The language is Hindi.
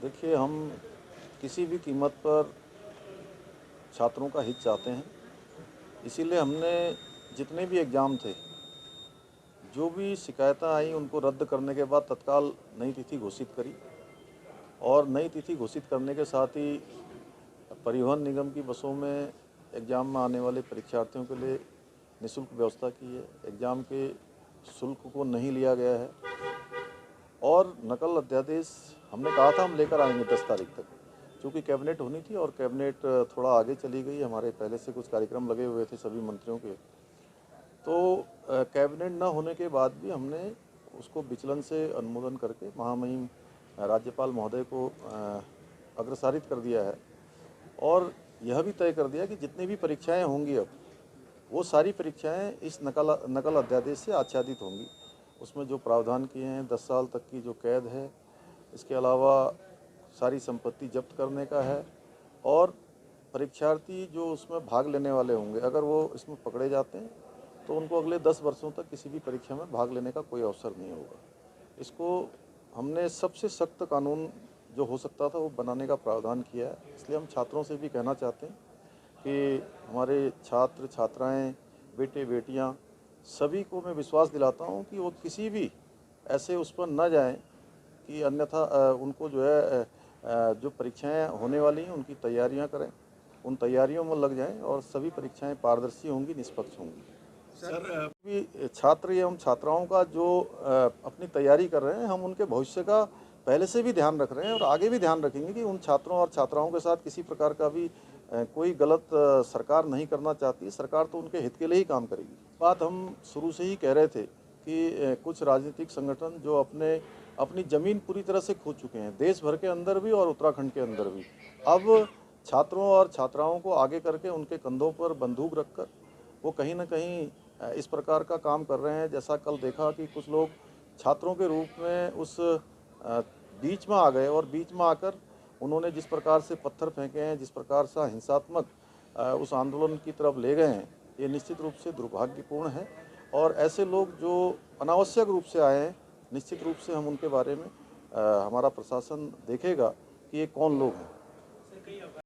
देखिए, हम किसी भी कीमत पर छात्रों का हित चाहते हैं। इसीलिए हमने जितने भी एग्ज़ाम थे, जो भी शिकायतें आई उनको रद्द करने के बाद तत्काल नई तिथि घोषित करी और नई तिथि घोषित करने के साथ ही परिवहन निगम की बसों में एग्ज़ाम में आने वाले परीक्षार्थियों के लिए निःशुल्क व्यवस्था की है। एग्ज़ाम के शुल्क को नहीं लिया गया है और नकल अध्यादेश हमने कहा था हम लेकर आएंगे 10 तारीख तक, क्योंकि कैबिनेट होनी थी और कैबिनेट थोड़ा आगे चली गई। हमारे पहले से कुछ कार्यक्रम लगे हुए थे सभी मंत्रियों के, तो कैबिनेट न होने के बाद भी हमने उसको विचलन से अनुमोदन करके महामहिम राज्यपाल महोदय को अग्रसारित कर दिया है और यह भी तय कर दिया कि जितनी भी परीक्षाएं होंगी अब वो सारी परीक्षाएं इस नकल अध्यादेश से आच्छादित होंगी। उसमें जो प्रावधान किए हैं 10 साल तक की जो कैद है, इसके अलावा सारी संपत्ति जब्त करने का है और परीक्षार्थी जो उसमें भाग लेने वाले होंगे, अगर वो इसमें पकड़े जाते हैं तो उनको अगले 10 वर्षों तक किसी भी परीक्षा में भाग लेने का कोई अवसर नहीं होगा। इसको हमने सबसे सख्त कानून जो हो सकता था वो बनाने का प्रावधान किया है। इसलिए हम छात्रों से भी कहना चाहते हैं कि हमारे छात्र छात्राएं, बेटे बेटियां, सभी को मैं विश्वास दिलाता हूं कि वो किसी भी ऐसे उस पर न जाएं कि अन्यथा उनको जो है जो परीक्षाएं होने वाली हैं उनकी तैयारियां करें, उन तैयारियों में लग जाएं और सभी परीक्षाएं पारदर्शी होंगी, निष्पक्ष होंगी। सर, भी छात्र एवं छात्राओं का जो अपनी तैयारी कर रहे हैं, हम उनके भविष्य का पहले से भी ध्यान रख रहे हैं और आगे भी ध्यान रखेंगे कि उन छात्रों और छात्राओं के साथ किसी प्रकार का भी कोई गलत सरकार नहीं करना चाहती। सरकार तो उनके हित के लिए ही काम करेगी। बात हम शुरू से ही कह रहे थे कि कुछ राजनीतिक संगठन जो अपनी ज़मीन पूरी तरह से खो चुके हैं, देश भर के अंदर भी और उत्तराखंड के अंदर भी, अब छात्रों और छात्राओं को आगे करके उनके कंधों पर बंदूक रखकर वो कहीं ना कहीं इस प्रकार का काम कर रहे हैं। जैसा कल देखा कि कुछ लोग छात्रों के रूप में उस बीच में आ गए और बीच में आकर उन्होंने जिस प्रकार से पत्थर फेंके हैं, जिस प्रकार से हिंसात्मक उस आंदोलन की तरफ ले गए हैं, ये निश्चित रूप से दुर्भाग्यपूर्ण है। और ऐसे लोग जो अनावश्यक रूप से आए हैं, निश्चित रूप से हम उनके बारे में हमारा प्रशासन देखेगा कि ये कौन लोग हैं।